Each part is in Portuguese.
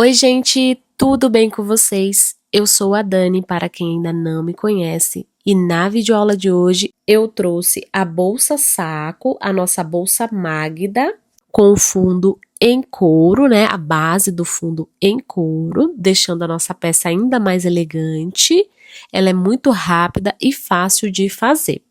Oi, gente, tudo bem com vocês? Eu sou a Dani, para quem ainda não me conhece, e na videoaula de hoje eu trouxe a bolsa saco, a nossa bolsa Magda, com o fundo em couro, né? A base do fundo em couro, deixando a nossa peça ainda mais elegante. Ela é muito rápida e fácil de fazer.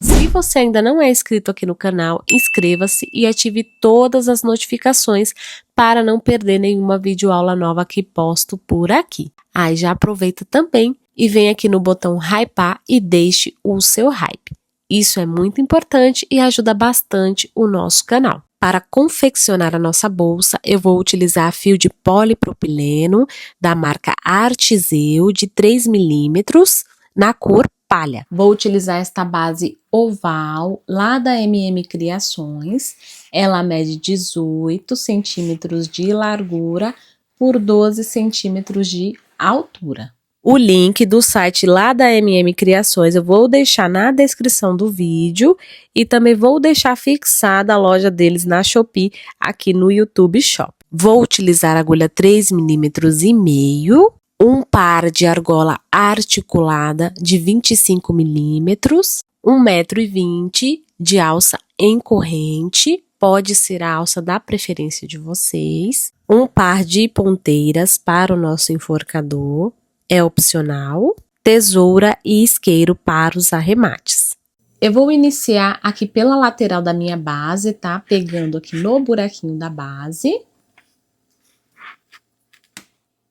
Se você ainda não é inscrito aqui no canal, inscreva-se e ative todas as notificações para não perder nenhuma videoaula nova que posto por aqui. Aí já aproveita também e vem aqui no botão hypar e deixe o seu hype. Isso é muito importante e ajuda bastante o nosso canal. Para confeccionar a nossa bolsa, eu vou utilizar fio de polipropileno da marca Arteseu de 3 milímetros na cor palha. Vou utilizar esta base oval lá da MM Criações. Ela mede 18 centímetros de largura por 12 centímetros de altura. O link do site lá da MM Criações eu vou deixar na descrição do vídeo e também vou deixar fixada a loja deles na Shopee aqui no YouTube Shop. Vou utilizar agulha 3 milímetros e meio, um par de argola articulada de 25 milímetros, 1,20 m de alça em corrente, pode ser a alça da preferência de vocês, um par de ponteiras para o nosso enforcador, é opcional, tesoura e isqueiro para os arremates. Eu vou iniciar aqui pela lateral da minha base, tá? Pegando aqui no buraquinho da base.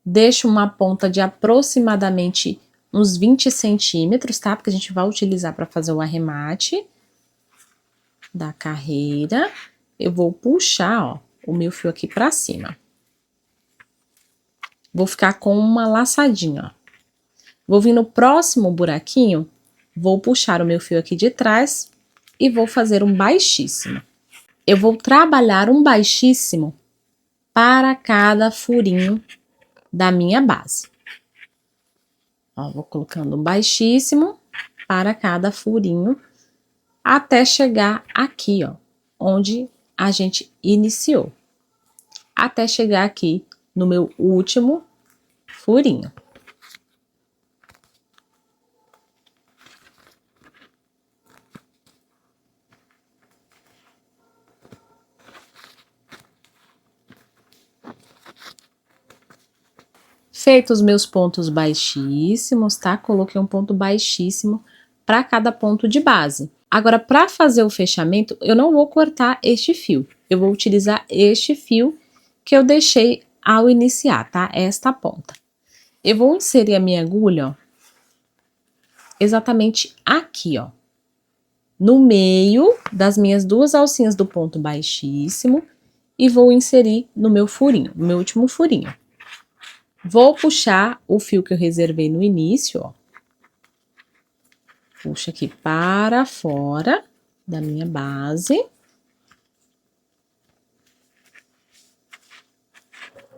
Deixo uma ponta de aproximadamente uns 20 centímetros, tá? Porque a gente vai utilizar para fazer o arremate da carreira. Eu vou puxar, ó, o meu fio aqui para cima. Vou ficar com uma laçadinha, ó. Vou vir no próximo buraquinho, vou puxar o meu fio aqui de trás e vou fazer um baixíssimo. Eu vou trabalhar um baixíssimo para cada furinho da minha base. Ó, vou colocando um baixíssimo para cada furinho, até chegar aqui, ó, onde a gente iniciou. Até chegar aqui no meu último furinho. Feitos os meus pontos baixíssimos, tá? Coloquei um ponto baixíssimo para cada ponto de base. Agora, para fazer o fechamento, eu não vou cortar este fio. Eu vou utilizar este fio que eu deixei ao iniciar, tá? Esta ponta. Eu vou inserir a minha agulha, ó, exatamente aqui, ó, no meio das minhas duas alcinhas do ponto baixíssimo e vou inserir no meu furinho, no meu último furinho. Vou puxar o fio que eu reservei no início, ó. Puxo aqui para fora da minha base.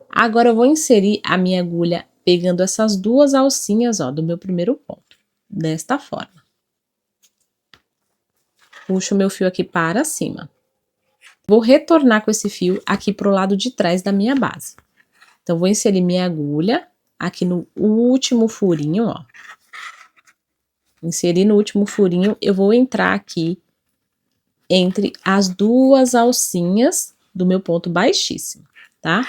Agora eu vou inserir a minha agulha pegando essas duas alcinhas, ó, do meu primeiro ponto, desta forma. Puxo o meu fio aqui para cima. Vou retornar com esse fio aqui pro lado de trás da minha base. Então, vou inserir minha agulha aqui no último furinho, ó. Inserir no último furinho, eu vou entrar aqui entre as duas alcinhas do meu ponto baixíssimo, tá?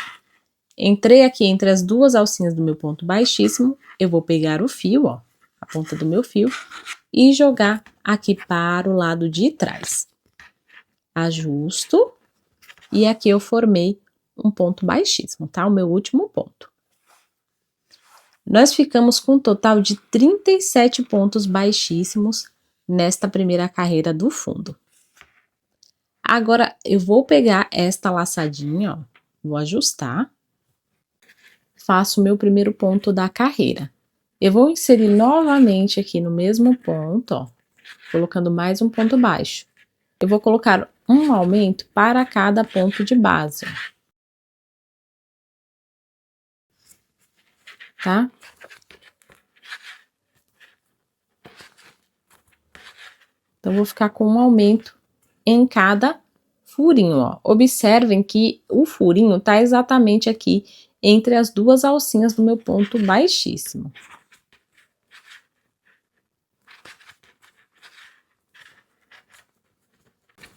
Entrei aqui entre as duas alcinhas do meu ponto baixíssimo, eu vou pegar o fio, ó, a ponta do meu fio, e jogar aqui para o lado de trás. Ajusto, e aqui eu formei um ponto baixíssimo, tá? O meu último ponto. Nós ficamos com um total de 37 pontos baixíssimos nesta primeira carreira do fundo. Agora, eu vou pegar esta laçadinha, ó, vou ajustar. Faço o meu primeiro ponto da carreira. Eu vou inserir novamente aqui no mesmo ponto, ó, colocando mais um ponto baixo. Eu vou colocar um aumento para cada ponto de base, ó. Tá? Então, vou ficar com um aumento em cada furinho, ó. Observem que o furinho tá exatamente aqui entre as duas alcinhas do meu ponto baixíssimo.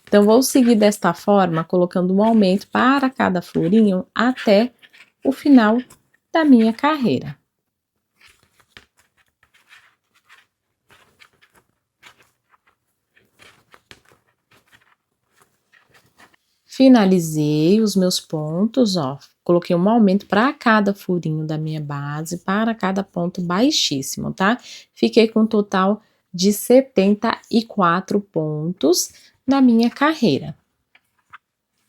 Então, vou seguir desta forma, colocando um aumento para cada florinho até o final da minha carreira. Finalizei os meus pontos, ó, coloquei um aumento para cada furinho da minha base, para cada ponto baixíssimo, tá? Fiquei com um total de 74 pontos na minha carreira.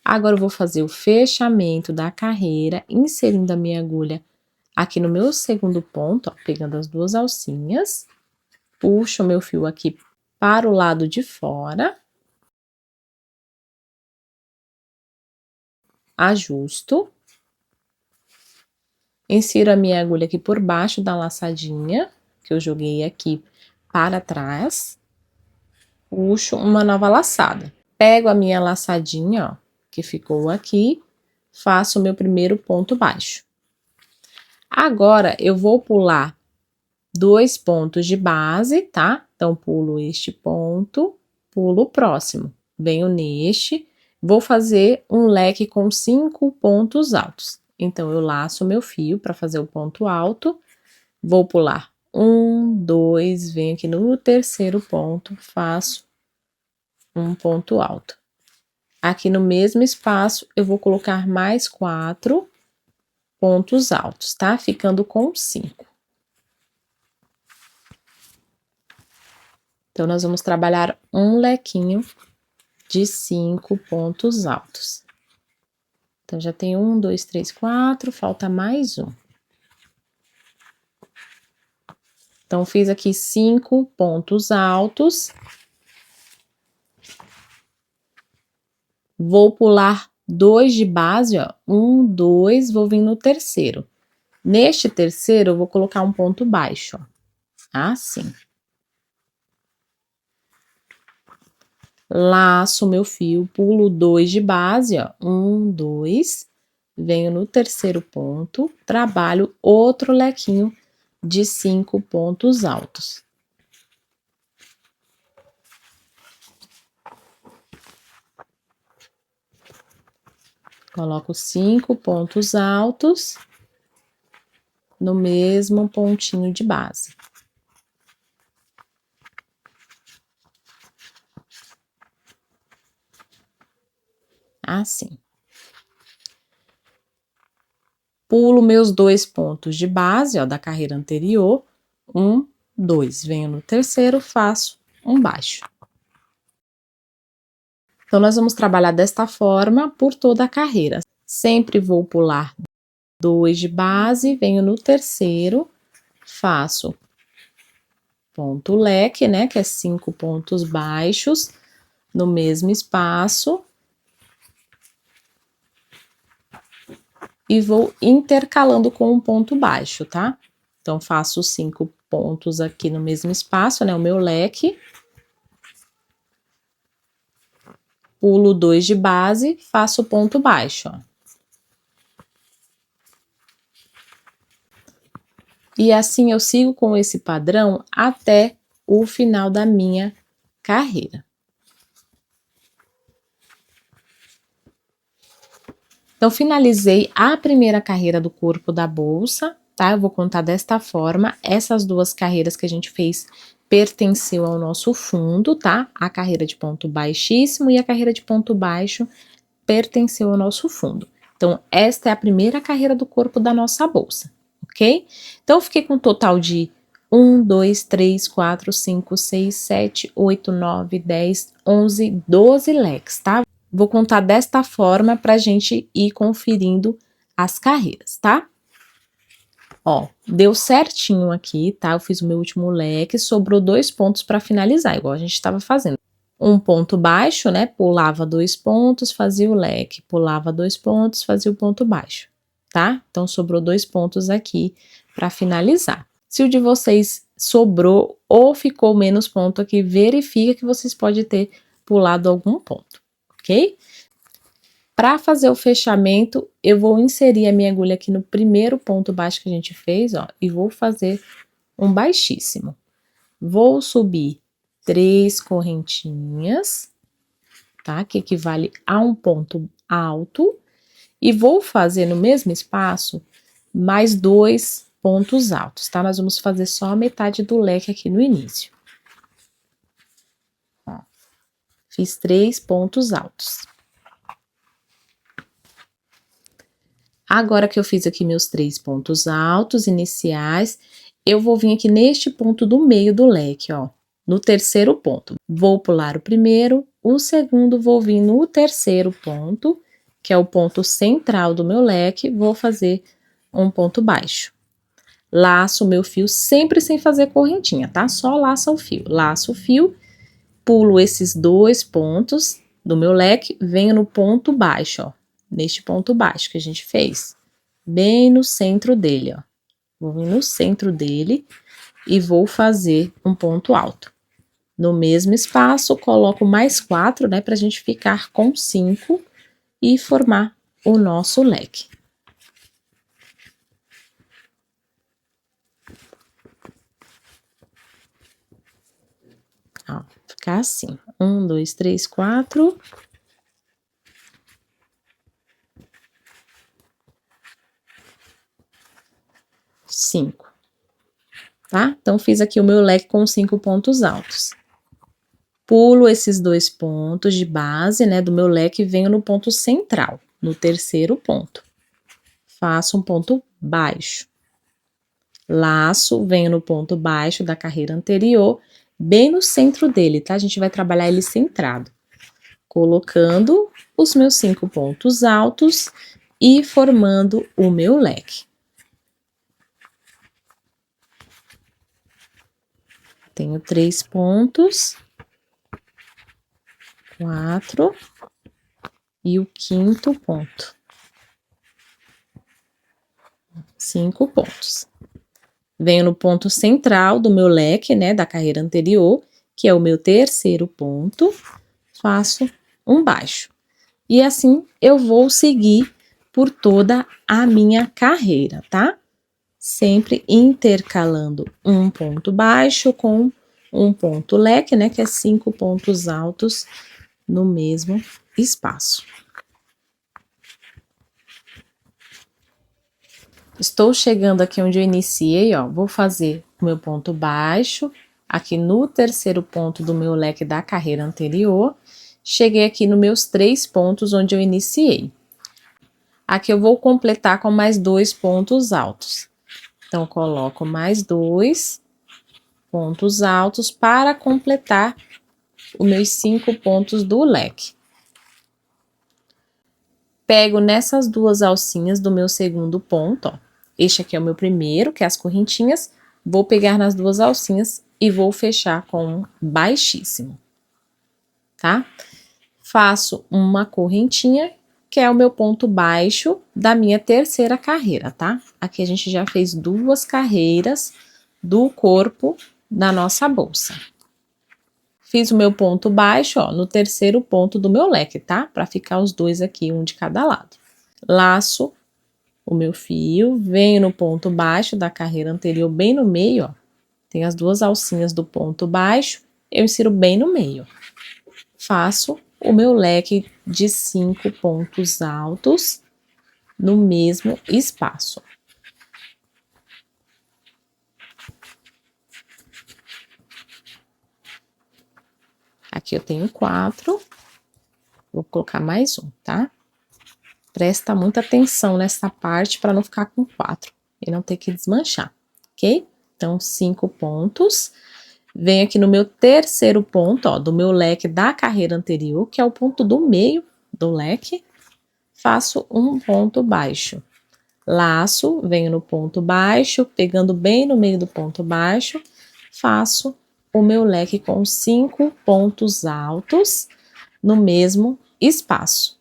Agora eu vou fazer o fechamento da carreira, inserindo a minha agulha aqui no meu segundo ponto, ó, pegando as duas alcinhas, puxo o meu fio aqui para o lado de fora, ajusto, insiro a minha agulha aqui por baixo da laçadinha, que eu joguei aqui para trás, puxo uma nova laçada. Pego a minha laçadinha, ó, que ficou aqui, faço o meu primeiro ponto baixo. Agora, eu vou pular 2 pontos de base, tá? Então, pulo este ponto, pulo o próximo. Venho neste, vou fazer um leque com 5 pontos altos. Então, eu laço meu fio para fazer o ponto alto, vou pular 1, 2, venho aqui no terceiro ponto, faço um ponto alto. Aqui no mesmo espaço, eu vou colocar mais 4 pontos altos, tá? Ficando com 5. Então, nós vamos trabalhar um lequinho de 5 pontos altos. Então, já tem 1, 2, 3, 4, falta mais um. Então, fiz aqui 5 pontos altos. Vou pular 2 de base, ó. 1, 2, vou vir no terceiro. Neste terceiro, eu vou colocar um ponto baixo, ó. Assim. Laço meu fio, pulo 2 de base, ó. 1, 2, venho no terceiro ponto, trabalho outro lequinho de 5 pontos altos. Coloco 5 pontos altos no mesmo pontinho de base. Assim. Pulo meus 2 pontos de base, ó, da carreira anterior. 1, 2. Venho no terceiro, faço um baixo. Então, nós vamos trabalhar desta forma por toda a carreira. Sempre vou pular 2 de base, venho no terceiro, faço ponto leque, né, que é 5 pontos baixos, no mesmo espaço. E vou intercalando com um ponto baixo, tá? Então, faço 5 pontos aqui no mesmo espaço, né, o meu leque. Pulo 2 de base, faço ponto baixo, ó. E assim eu sigo com esse padrão até o final da minha carreira. Então, finalizei a primeira carreira do corpo da bolsa, tá? Eu vou contar desta forma, essas duas carreiras que a gente fez pertenceu ao nosso fundo, tá? A carreira de ponto baixíssimo e a carreira de ponto baixo pertenceu ao nosso fundo. Então, esta é a primeira carreira do corpo da nossa bolsa, ok? Então, eu fiquei com um total de 1, 2, 3, 4, 5, 6, 7, 8, 9, 10, 11, 12 leques, tá? Vou contar desta forma pra gente ir conferindo as carreiras, tá? Ó, deu certinho aqui, tá? Eu fiz o meu último leque, sobrou 2 pontos para finalizar, igual a gente estava fazendo. Um ponto baixo, né? Pulava 2 pontos, fazia o leque. Pulava 2 pontos, fazia o ponto baixo, tá? Então, sobrou 2 pontos aqui para finalizar. Se o de vocês sobrou ou ficou menos ponto aqui, verifica que vocês podem ter pulado algum ponto, ok? Para fazer o fechamento, eu vou inserir a minha agulha aqui no primeiro ponto baixo que a gente fez, ó, e vou fazer um baixíssimo. Vou subir 3 correntinhas, tá? Que equivale a um ponto alto. E vou fazer no mesmo espaço mais 2 pontos altos, tá? Nós vamos fazer só a metade do leque aqui no início. Ó, fiz 3 pontos altos. Agora que eu fiz aqui meus 3 pontos altos iniciais, eu vou vir aqui neste ponto do meio do leque, ó, no terceiro ponto. Vou pular o primeiro, o segundo vou vir no terceiro ponto, que é o ponto central do meu leque, vou fazer um ponto baixo. Laço o meu fio sempre sem fazer correntinha, tá? Só laça o fio. Laço o fio, pulo esses 2 pontos do meu leque, venho no ponto baixo, ó. Neste ponto baixo que a gente fez, bem no centro dele, ó. Vou vir no centro dele e vou fazer um ponto alto. No mesmo espaço, coloco mais 4, né, pra gente ficar com 5 e formar o nosso leque. Ó, ficar assim, 1, 2, 3, 4... 5, tá? Então, fiz aqui o meu leque com 5 pontos altos. Pulo esses 2 pontos de base, né, do meu leque e venho no ponto central, no terceiro ponto. Faço um ponto baixo. Laço, venho no ponto baixo da carreira anterior, bem no centro dele, tá? A gente vai trabalhar ele centrado. Colocando os meus 5 pontos altos e formando o meu leque. Tenho 3 pontos, 4 e o quinto ponto. 5 pontos. Venho no ponto central do meu leque, né, da carreira anterior, que é o meu terceiro ponto, faço um baixo. E assim eu vou seguir por toda a minha carreira, tá? Sempre intercalando um ponto baixo com um ponto leque, né, que é 5 pontos altos no mesmo espaço. Estou chegando aqui onde eu iniciei, ó, vou fazer o meu ponto baixo, aqui no terceiro ponto do meu leque da carreira anterior, cheguei aqui nos meus 3 pontos onde eu iniciei. Aqui eu vou completar com mais 2 pontos altos. Então, coloco mais 2 pontos altos para completar os meus 5 pontos do leque. Pego nessas 2 alcinhas do meu segundo ponto, ó. Este aqui é o meu primeiro, que é as correntinhas. Vou pegar nas 2 alcinhas e vou fechar com um baixíssimo, tá? Faço uma correntinha, que é o meu ponto baixo da minha terceira carreira, tá? Aqui a gente já fez 2 carreiras do corpo da nossa bolsa. Fiz o meu ponto baixo, ó, no terceiro ponto do meu leque, tá? Pra ficar os 2 aqui, um de cada lado. Laço o meu fio, venho no ponto baixo da carreira anterior, bem no meio, ó. Tem as 2 alcinhas do ponto baixo, eu insiro bem no meio. Faço o meu leque de 5 pontos altos no mesmo espaço. Aqui eu tenho 4, vou colocar mais um, tá? Presta muita atenção nessa parte para não ficar com 4 e não ter que desmanchar, ok? Então, 5 pontos. Venho aqui no meu terceiro ponto, ó, do meu leque da carreira anterior, que é o ponto do meio do leque. Faço um ponto baixo. Laço, venho no ponto baixo, pegando bem no meio do ponto baixo, faço o meu leque com 5 pontos altos no mesmo espaço.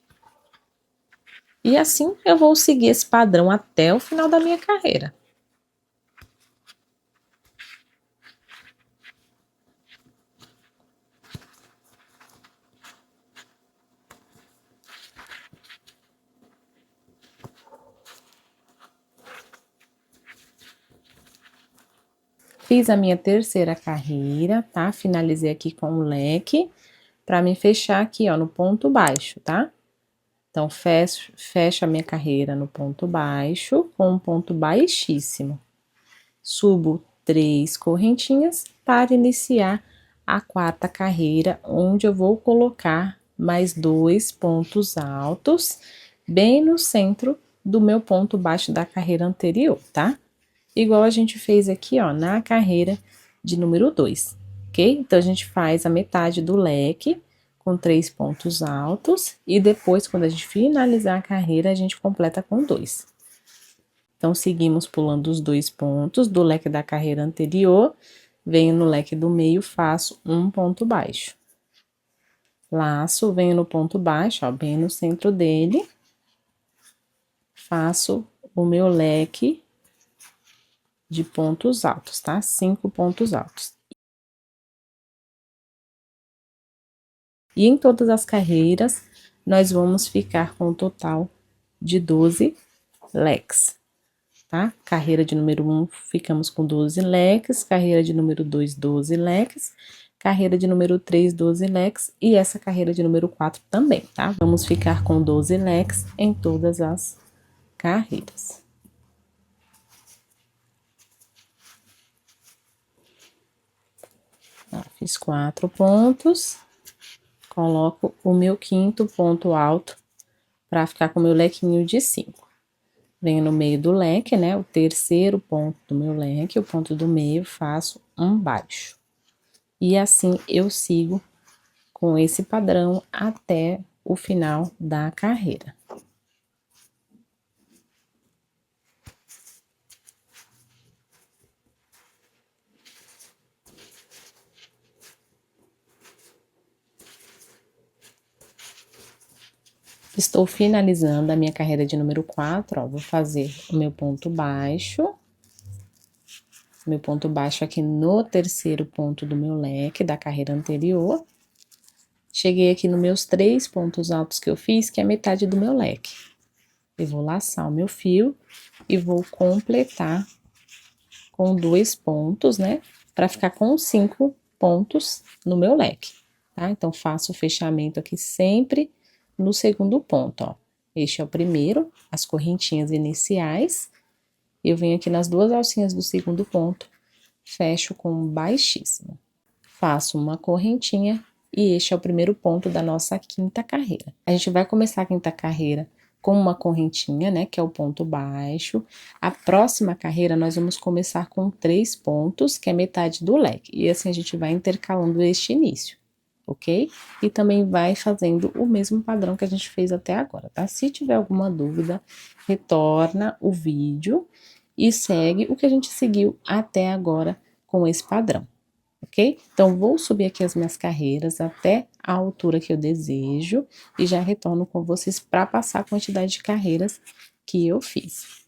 E assim eu vou seguir esse padrão até o final da minha carreira. Fiz a minha terceira carreira, tá? Finalizei aqui com o leque, pra me fechar aqui, ó, no ponto baixo, tá? Então, fecho a minha carreira no ponto baixo, com um ponto baixíssimo. Subo 3 correntinhas para iniciar a quarta carreira, onde eu vou colocar mais 2 pontos altos, bem no centro do meu ponto baixo da carreira anterior, tá? Igual a gente fez aqui, ó, na carreira de número 2, ok? Então, a gente faz a metade do leque com 3 pontos altos e depois, quando a gente finalizar a carreira, a gente completa com 2. Então, seguimos pulando os 2 pontos do leque da carreira anterior, venho no leque do meio, faço um ponto baixo. Laço, venho no ponto baixo, ó, bem no centro dele, faço o meu leque de pontos altos, tá? 5 pontos altos. E em todas as carreiras, nós vamos ficar com um total de 12 leques, tá? Carreira de número 1, ficamos com 12 leques, carreira de número 2, 12 leques, carreira de número 3, 12 leques, e essa carreira de número 4 também, tá? Vamos ficar com 12 leques em todas as carreiras. Fiz 4 pontos, coloco o meu quinto ponto alto para ficar com o meu lequinho de 5. Venho no meio do leque, né, o terceiro ponto do meu leque, o ponto do meio, faço um baixo. E assim eu sigo com esse padrão até o final da carreira. Estou finalizando a minha carreira de número 4, ó, vou fazer o meu ponto baixo aqui no terceiro ponto do meu leque da carreira anterior. Cheguei aqui nos meus 3 pontos altos que eu fiz, que é metade do meu leque. Eu vou laçar o meu fio e vou completar com 2 pontos, né? Para ficar com 5 pontos no meu leque, tá? Então, faço o fechamento aqui sempre no segundo ponto, ó. Este é o primeiro, as correntinhas iniciais. Eu venho aqui nas 2 alcinhas do segundo ponto, fecho com baixíssimo. Faço uma correntinha e este é o primeiro ponto da nossa quinta carreira. A gente vai começar a quinta carreira com uma correntinha, né, que é o ponto baixo. A próxima carreira nós vamos começar com 3 pontos, que é metade do leque. E assim a gente vai intercalando este início, ok? E também vai fazendo o mesmo padrão que a gente fez até agora, tá? Se tiver alguma dúvida, retorna o vídeo e segue o que a gente seguiu até agora com esse padrão, ok? Então, vou subir aqui as minhas carreiras até a altura que eu desejo e já retorno com vocês para passar a quantidade de carreiras que eu fiz.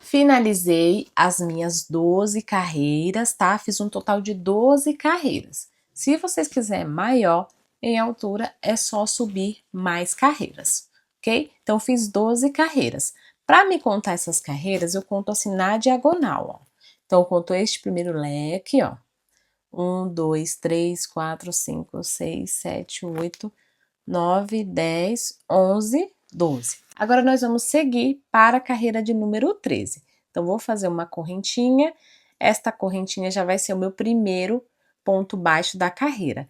Finalizei as minhas 12 carreiras, tá? Fiz um total de 12 carreiras. Se vocês quiserem maior em altura, é só subir mais carreiras, ok? Então, fiz 12 carreiras. Para me contar essas carreiras, eu conto assim na diagonal, ó. Então, eu conto este primeiro leque, ó. 1, 2, 3, 4, 5, 6, 7, 8, 9, 10, 11, 12. Agora, nós vamos seguir para a carreira de número 13. Então, vou fazer uma correntinha. Esta correntinha já vai ser o meu primeiro ponto baixo da carreira.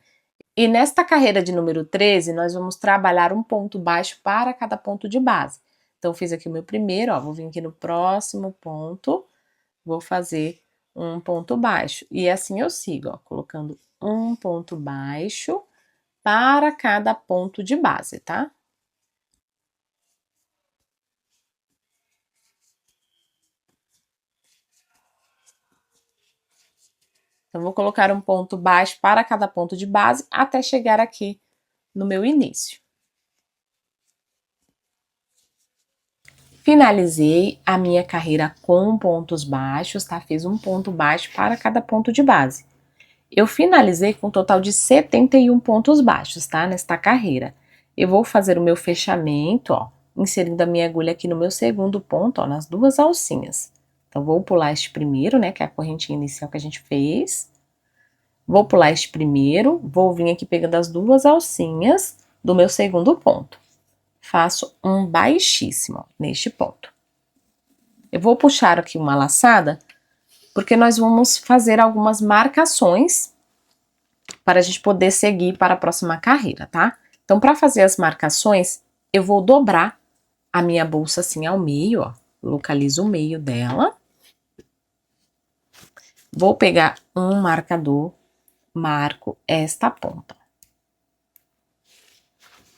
E nesta carreira de número 13, nós vamos trabalhar um ponto baixo para cada ponto de base. Então, fiz aqui o meu primeiro, ó, vou vir aqui no próximo ponto, vou fazer um ponto baixo. E assim eu sigo, ó, colocando um ponto baixo para cada ponto de base, tá? Então, vou colocar um ponto baixo para cada ponto de base até chegar aqui no meu início. Finalizei a minha carreira com pontos baixos, tá? Fiz um ponto baixo para cada ponto de base. Eu finalizei com um total de 71 pontos baixos, tá? Nesta carreira. Eu vou fazer o meu fechamento, ó, inserindo a minha agulha aqui no meu segundo ponto, ó, nas 2 alcinhas. Então, vou pular este primeiro, né, que é a correntinha inicial que a gente fez. Vou pular este primeiro, vou vir aqui pegando as duas alcinhas do meu segundo ponto. Faço um baixíssimo, ó, neste ponto. Eu vou puxar aqui uma laçada, porque nós vamos fazer algumas marcações para a gente poder seguir para a próxima carreira, tá? Então, para fazer as marcações, eu vou dobrar a minha bolsa assim ao meio, ó. Localizo o meio dela. Vou pegar um marcador, marco esta ponta.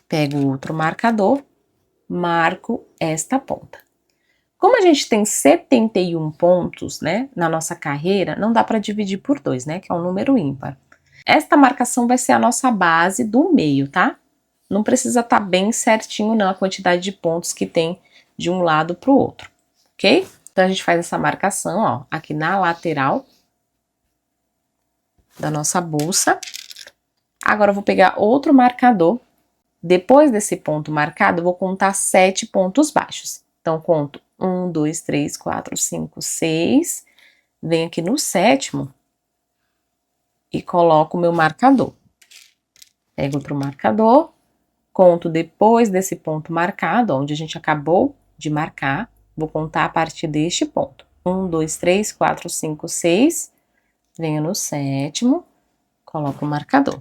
Pego outro marcador, marco esta ponta. Como a gente tem 71 pontos, né, na nossa carreira, não dá para dividir por 2, né, que é um número ímpar. Esta marcação vai ser a nossa base do meio, tá? Não precisa estar bem certinho, não, a quantidade de pontos que tem de um lado para o outro, ok? Então, a gente faz essa marcação, ó, aqui na lateral da nossa bolsa. Agora, eu vou pegar outro marcador. Depois desse ponto marcado, eu vou contar 7 pontos baixos. Então, conto 1, 2, 3, 4, 5, 6. Venho aqui no sétimo e coloco o meu marcador. Pego outro marcador, conto depois desse ponto marcado, onde a gente acabou de marcar, vou contar a partir deste ponto. 1, 2, 3, 4, 5, 6. Venho no sétimo, coloco o marcador.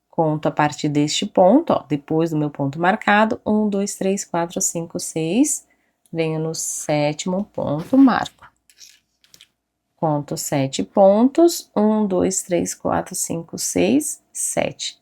Conto a partir deste ponto, ó, depois do meu ponto marcado, 1, 2, 3, 4, 5, 6, venho no sétimo ponto, marco. Conto 7 pontos, 1, 2, 3, 4, 5, 6, 7.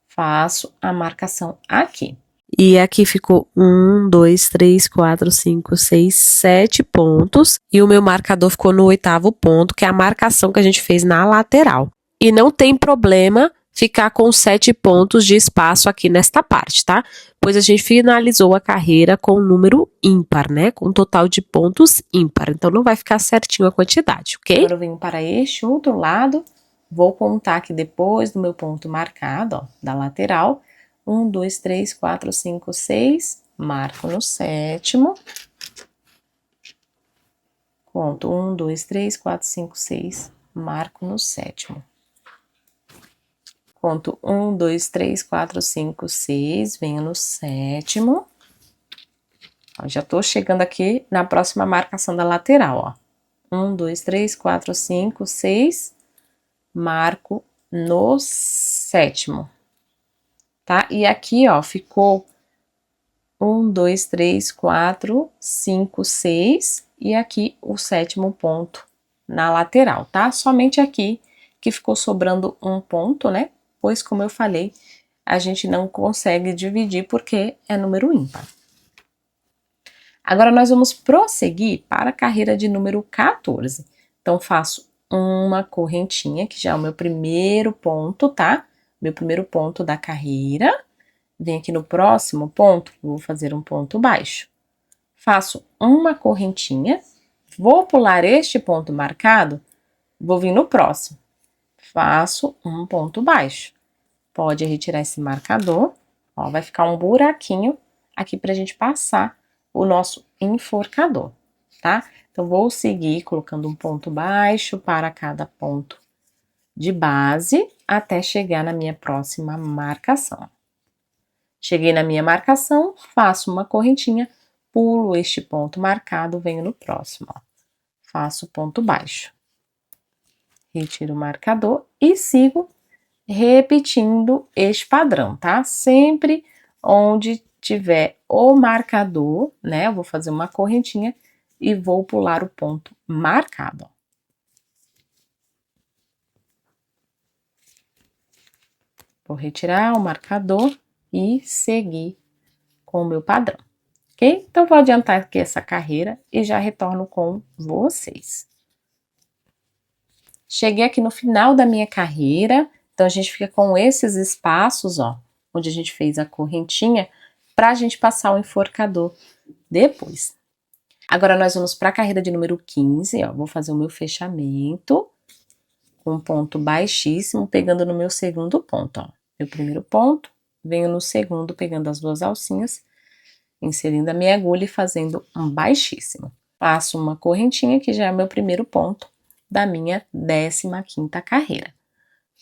Faço a marcação aqui. E aqui ficou 1, 2, 3, 4, 5, 6, 7 pontos. E o meu marcador ficou no 8º ponto, que é a marcação que a gente fez na lateral. E não tem problema ficar com 7 pontos de espaço aqui nesta parte, tá? Pois a gente finalizou a carreira com um número ímpar, né? Com um total de pontos ímpar. Então, não vai ficar certinho a quantidade, ok? Agora eu venho para este outro lado, vou contar aqui depois do meu ponto marcado, ó, da lateral. 1, 2, 3, 4, 5, 6, marco no sétimo. Conto 1, 2, 3, 4, 5, 6, marco no sétimo. Conto 1, 2, 3, 4, 5, 6, venho no sétimo. Ó, já tô chegando aqui na próxima marcação da lateral, ó. 1, 2, 3, 4, 5, 6, marco no sétimo, tá? E aqui, ó, ficou 1, 2, 3, 4, 5, 6 e aqui o sétimo ponto na lateral, tá? Somente aqui que ficou sobrando um ponto, né? Pois, como eu falei, a gente não consegue dividir porque é número ímpar. Agora, nós vamos prosseguir para a carreira de número 14. Então, faço uma correntinha, que já é o meu primeiro ponto, tá? Meu primeiro ponto da carreira. Venho aqui no próximo ponto, vou fazer um ponto baixo. Faço uma correntinha, vou pular este ponto marcado, vou vir no próximo. Faço um ponto baixo. Pode retirar esse marcador, ó, vai ficar um buraquinho aqui pra gente passar o nosso enforcador, tá? Então, vou seguir colocando um ponto baixo para cada ponto de base, até chegar na minha próxima marcação. Cheguei na minha marcação, faço uma correntinha, pulo este ponto marcado, venho no próximo, ó. Faço ponto baixo. Retiro o marcador e sigo repetindo este padrão, tá? Sempre onde tiver o marcador, né? Eu vou fazer uma correntinha e vou pular o ponto marcado, ó. Vou retirar o marcador e seguir com o meu padrão, ok? Então, vou adiantar aqui essa carreira e já retorno com vocês. Cheguei aqui no final da minha carreira, então a gente fica com esses espaços, ó, onde a gente fez a correntinha, pra gente passar o enforcador depois. Agora, nós vamos para a carreira de número 15, ó, vou fazer o meu fechamento com um ponto baixíssimo, pegando no meu segundo ponto, ó. Meu primeiro ponto, venho no segundo, pegando as duas alcinhas, inserindo a minha agulha e fazendo um baixíssimo. Passo uma correntinha, que já é o meu primeiro ponto da minha 15ª carreira.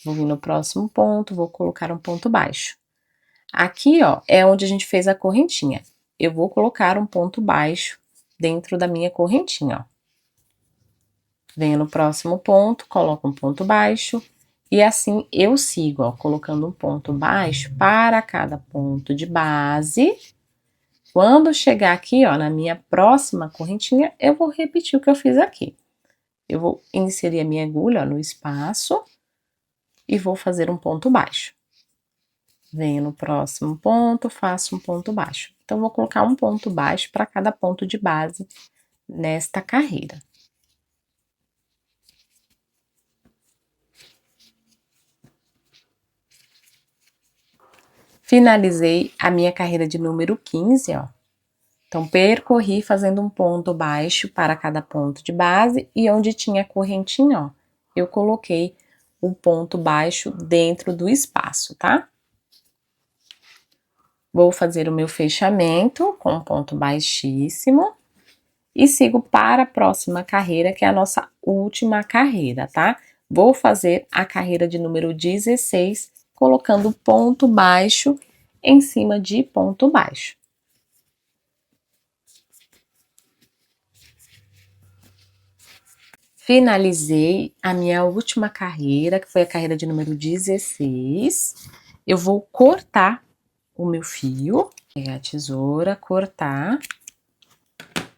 Vou vir no próximo ponto, vou colocar um ponto baixo. Aqui, ó, é onde a gente fez a correntinha. Eu vou colocar um ponto baixo dentro da minha correntinha, ó. Venho no próximo ponto, coloco um ponto baixo, e assim eu sigo, ó, colocando um ponto baixo para cada ponto de base. Quando chegar aqui, ó, na minha próxima correntinha, eu vou repetir o que eu fiz aqui. Eu vou inserir a minha agulha, ó, no espaço e vou fazer um ponto baixo. Venho no próximo ponto, faço um ponto baixo. Então, vou colocar um ponto baixo para cada ponto de base nesta carreira. Finalizei a minha carreira de número 15, ó. Então, percorri fazendo um ponto baixo para cada ponto de base e onde tinha correntinha, ó, eu coloquei um ponto baixo dentro do espaço, tá? Vou fazer o meu fechamento com um ponto baixíssimo e sigo para a próxima carreira, que é a nossa última carreira, tá? Vou fazer a carreira de número 16, colocando ponto baixo em cima de ponto baixo. Finalizei a minha última carreira, que foi a carreira de número 16. Eu vou cortar o meu fio, pegar a tesoura, cortar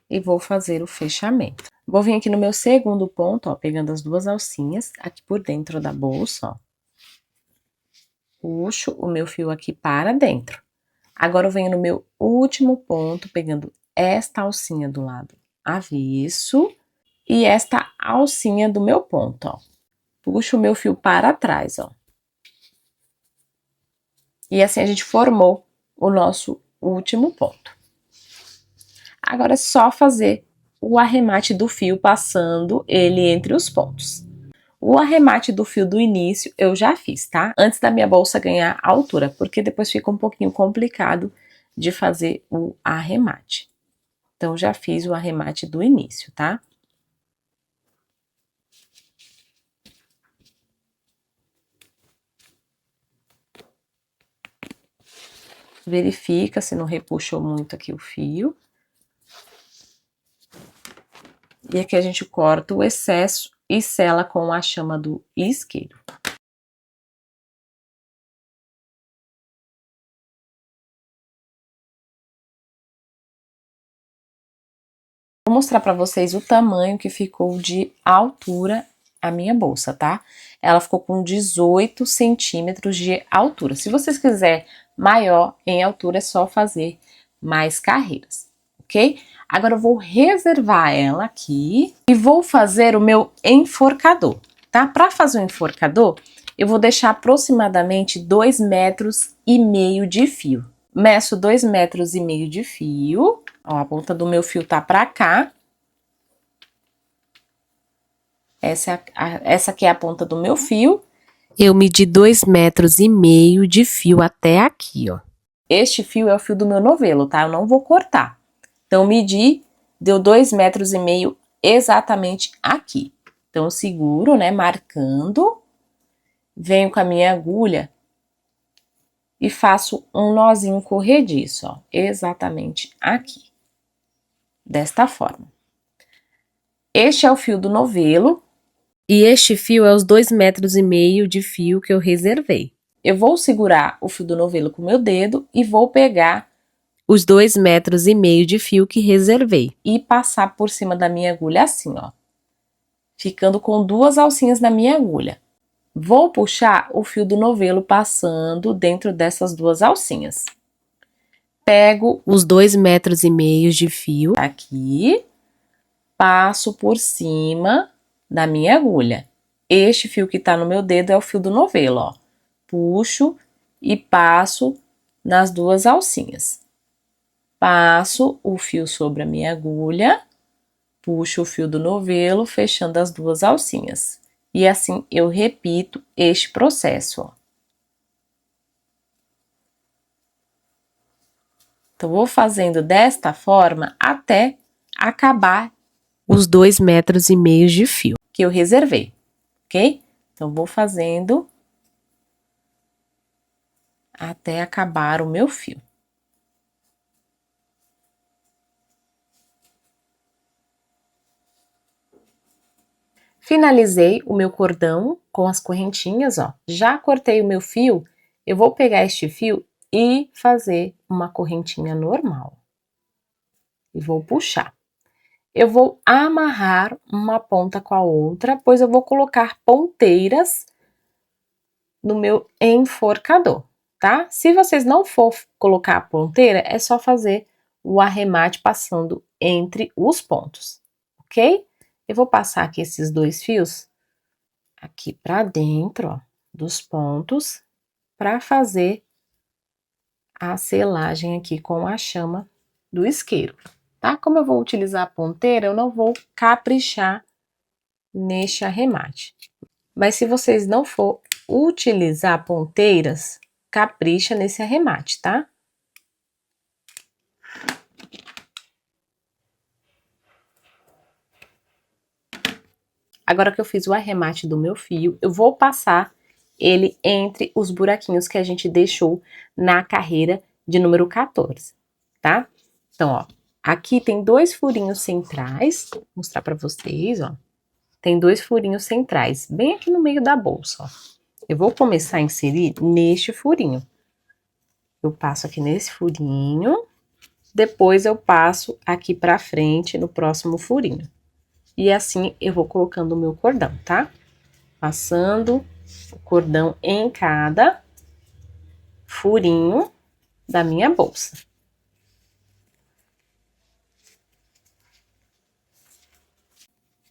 e vou fazer o fechamento. Vou vir aqui no meu segundo ponto, ó, pegando as duas alcinhas aqui por dentro da bolsa, ó. Puxo o meu fio aqui para dentro. Agora eu venho no meu último ponto, pegando esta alcinha do lado avesso e esta alcinha do meu ponto, ó. Puxo o meu fio para trás, ó. E assim a gente formou o nosso último ponto. Agora é só fazer o arremate do fio passando ele entre os pontos. O arremate do fio do início eu já fiz, tá? Antes da minha bolsa ganhar altura, porque depois fica um pouquinho complicado de fazer o arremate. Então, já fiz o arremate do início, tá? Verifica se não repuxou muito aqui o fio. E aqui a gente corta o excesso e sela com a chama do isqueiro. Vou mostrar para vocês o tamanho que ficou de altura a minha bolsa, tá? Ela ficou com 18 centímetros de altura. Se vocês quiserem maior em altura, é só fazer mais carreiras, ok? Agora eu vou reservar ela aqui e vou fazer o meu enforcador, tá? Para fazer o enforcador, eu vou deixar aproximadamente 2,5 metros de fio. Meço 2,5 metros de fio. Ó, a ponta do meu fio tá pra cá. Essa aqui é a ponta do meu fio. Eu medi 2,5 metros de fio até aqui, ó. Este fio é o fio do meu novelo, tá? Eu não vou cortar. Então, medi, deu 2,5 metros exatamente aqui. Então, eu seguro, né, marcando. Venho com a minha agulha e faço um nozinho corrediço, ó, exatamente aqui. Desta forma. Este é o fio do novelo. E este fio é os 2,5 metros de fio que eu reservei. Eu vou segurar o fio do novelo com o meu dedo e vou pegar os 2,5 metros de fio que reservei. E passar por cima da minha agulha assim, ó. Ficando com duas alcinhas na minha agulha. Vou puxar o fio do novelo passando dentro dessas duas alcinhas. Pego os 2,5 metros de fio aqui, passo por cima da minha agulha. Este fio que tá no meu dedo é o fio do novelo, ó. Puxo e passo nas duas alcinhas. Passo o fio sobre a minha agulha, puxo o fio do novelo, fechando as duas alcinhas. E assim eu repito este processo, ó. Então, vou fazendo desta forma até acabar os 2,5 metros de fio que eu reservei, ok? Então, vou fazendo até acabar o meu fio. Finalizei o meu cordão com as correntinhas, ó. Já cortei o meu fio, eu vou pegar este fio e fazer uma correntinha normal. E vou puxar. Eu vou amarrar uma ponta com a outra, pois eu vou colocar ponteiras no meu enforcador, tá? Se vocês não for colocar a ponteira, é só fazer o arremate passando entre os pontos, ok? Eu vou passar aqui esses 2 fios aqui pra dentro, ó, dos pontos, pra fazer a selagem aqui com a chama do isqueiro, tá? Como eu vou utilizar a ponteira, eu não vou caprichar neste arremate. Mas se vocês não for utilizar ponteiras, capricha nesse arremate, tá? Agora que eu fiz o arremate do meu fio, eu vou passar ele entre os buraquinhos que a gente deixou na carreira de número 14, tá? Então, ó, aqui tem 2 furinhos centrais, vou mostrar pra vocês, ó. Tem 2 furinhos centrais, bem aqui no meio da bolsa, ó. Eu vou começar a inserir neste furinho. Eu passo aqui nesse furinho, depois eu passo aqui pra frente no próximo furinho. E assim eu vou colocando o meu cordão, tá? Passando o cordão em cada furinho da minha bolsa.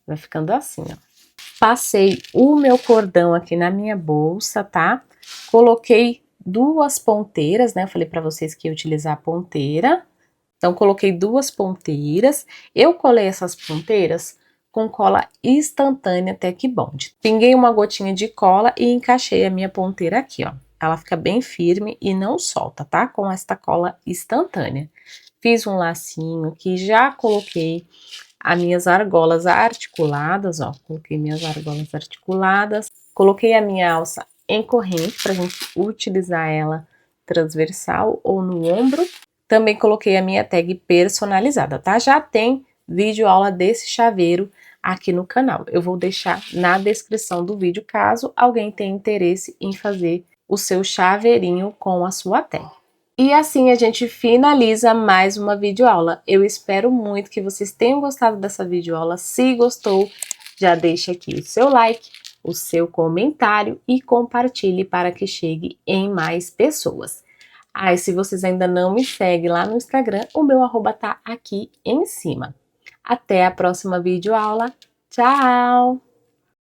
Vai ficando assim, ó. Passei o meu cordão aqui na minha bolsa, tá? Coloquei 2 ponteiras, né? Eu falei pra vocês que ia utilizar a ponteira. Então, coloquei 2 ponteiras. Eu colei essas ponteiras com cola instantânea Tec Bond. Pinguei uma gotinha de cola e encaixei a minha ponteira aqui, ó. Ela fica bem firme e não solta, tá? Com esta cola instantânea. Fiz um lacinho aqui, já coloquei as minhas argolas articuladas, ó. Coloquei minhas argolas articuladas. Coloquei a minha alça em corrente pra gente utilizar ela transversal ou no ombro. Também coloquei a minha tag personalizada, tá? Já tem vídeo aula desse chaveiro aqui no canal. Eu vou deixar na descrição do vídeo, caso alguém tenha interesse em fazer o seu chaveirinho com a sua tag. E assim a gente finaliza mais uma videoaula. Eu espero muito que vocês tenham gostado dessa videoaula. Se gostou, já deixa aqui o seu like, o seu comentário e compartilhe para que chegue em mais pessoas. Ah, e se vocês ainda não me seguem lá no Instagram, o meu arroba tá aqui em cima. Até a próxima videoaula. Tchau!